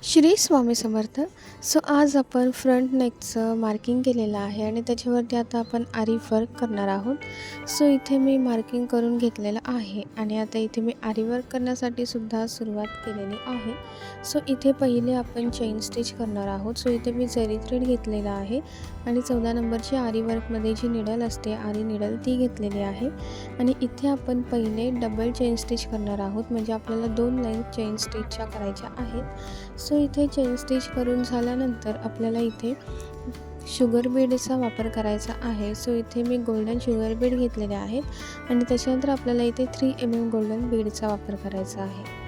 Shri Swami Samarth. So आज आपण front नेकचं marking केलेलं आहे आणि त्याच्यावरती आता आपण आरी वर्क करणार आहोत. सो इथे मी मार्किंग करून घेतलेलं आहे आणि आता इथे मी आरी वर्क करण्यासाठी सुद्धा सुरुवात केलेली आहे. सो इथे पहिले आपण चेन स्टिच करणार आहोत. सो इथे मी जरी थ्रेड घेतलेला आहे आणि 14 नंबरची आरी वर्कमध्ये जी निडल असते आरी निडल ती घेतलेली आहे आणि इथे आपण पहिले डबल चेन स्टिच करणार आहोत, म्हणजे आपल्याला 2 लाईन चेन स्टिचच्या करायच्या आहेत. सो इथे चेन स्टिच करून झाल्यानंतर आपल्याला इथे शुगर बीडचा वापर करायचा आहे. सो इथे मी गोल्डन शुगर बीड घेतलेले आहेत आणि त्याच्यानंतर आपल्याला इथे 3 mm गोल्डन बीडचा वापर करायचा आहे.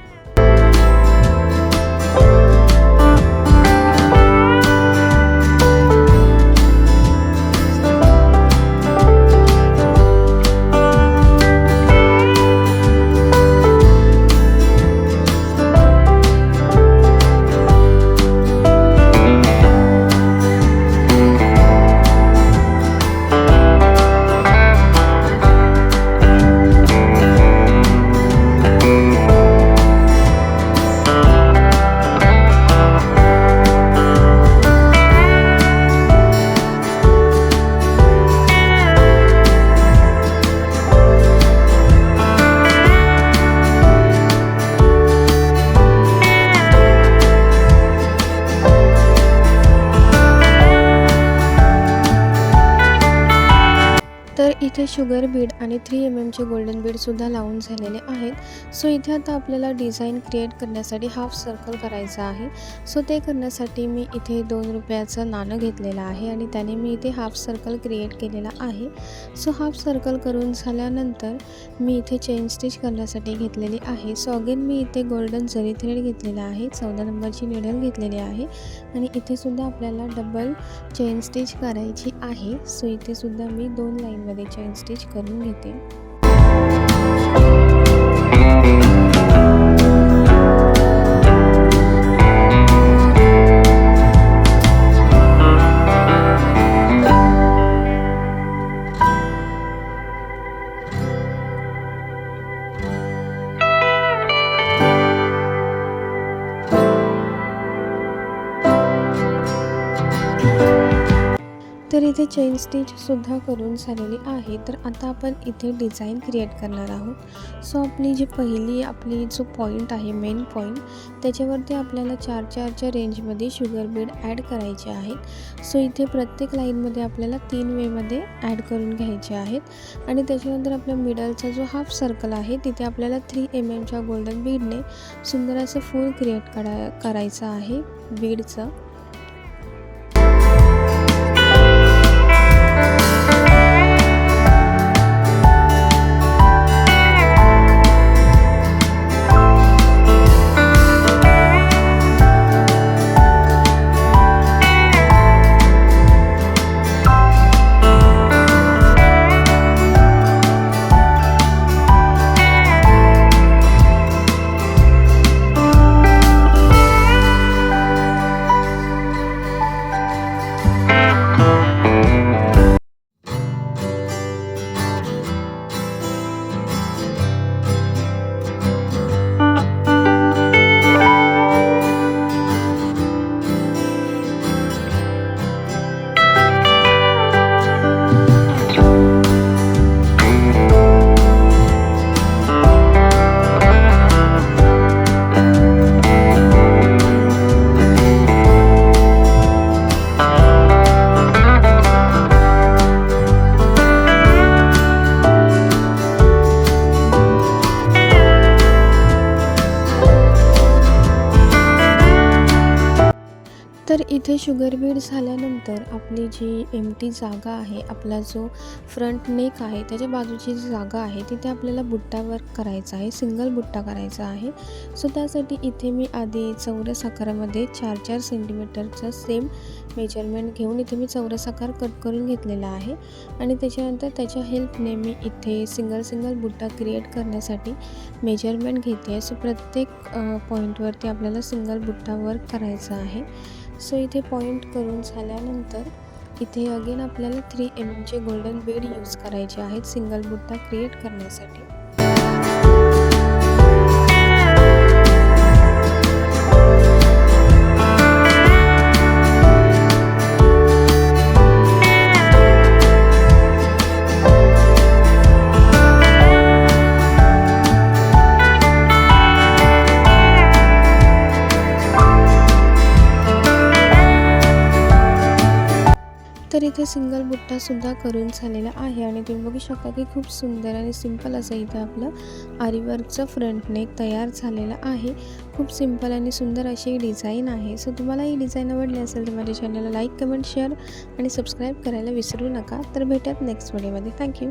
तर इथे शुगर बीड आणि 3 mm गोल्डन बीडसुद्धा लावून झालेले आहेत. सो इथे आता आपल्याला डिझाईन क्रिएट करण्यासाठी हाफ सर्कल करायचं आहे. सो ते करण्यासाठी मी इथे 2 रुपयाचं नाणं घेतलेलं आहे आणि त्याने मी इथे हाफ सर्कल क्रिएट केलेला आहे. सो हाफ सर्कल करून झाल्यानंतर मी इथे चेन स्टिच करण्यासाठी घेतलेली आहे. सो अगेन मी इथे गोल्डन जरी थ्रेड घेतलेला आहे, 14 नंबरची निडल घेतलेली आहे आणि इथे सुद्धा आपल्याला डबल चेन स्टिच करायची आहे. सो इथे सुद्धा मी 2 लाईनमध्ये चेन स्टिच करून घेते. तर इथे चेन स्टिचसुद्धा करून झालेली आहे. तर आता आपण इथे डिझाईन क्रिएट करणार आहोत. सो आपली जी जो पॉईंट आहे, मेन पॉईंट, त्याच्यावरती आपल्याला 4-4च्या रेंजमध्ये शुगर बीड ॲड करायचे आहेत. सो इथे प्रत्येक लाईनमध्ये आपल्याला 3 वेमध्ये ॲड करून घ्यायचे आहेत आणि त्याच्यानंतर आपल्या मिडलचा जो हाफ सर्कल आहे तिथे आपल्याला 3 mmच्या गोल्डन बीडने सुंदर असं फूल क्रिएट करायचं आहे बीडचं. तर इथे शुगर बीड झाल्यानंतर आपली जी एम्प्टी जागा आहे, आपला जो फ्रंट नेक आहे त्याच्या बाजूची जी जागा आहे तिथे आपल्याला बुट्टा वर्क करायचा आहे, सिंगल बुट्टा करायचा आहे. सो त्यासाठी इथे मी आधी चौरस आकारामध्ये 4-4 सेंटीमीटरचा सेम मेजरमेंट घेऊन इथे मी चौरस आकार कट करून घेतलेला आहे आणि त्याच्यानंतर त्याच्या हेल्पने मी इथे सिंगल बुट्टा क्रिएट करण्यासाठी मेजरमेंट घेते. सो प्रत्येक पॉईंटवरती आपल्याला सिंगल बुट्टा वर्क करायचा आहे. सो इथे पॉईंट करून झाल्यानंतर इथे अगेन आपल्याला 3 mmचे गोल्डन बीड यूज करायचे आहेत सिंगल बुट्टा क्रिएट करण्यासाठी. तर इथे सिंगल बुट्टासुद्धा करून झालेला आहे आणि तुम्ही बघू शकता की खूप सुंदर आणि सिंपल असं इथं आपलं आरीवर्कचं फ्रंट नेक तयार झालेलं आहे. खूप सिंपल आणि सुंदर अशी डिझाईन आहे. सो तुम्हाला ही डिझाईन आवडली असेल तर माझ्या चॅनलला लाईक, कमेंट, शेअर आणि सबस्क्राईब करायला विसरू नका. तर भेटूयात नेक्स्ट व्हिडिओमध्ये. थँक्यू.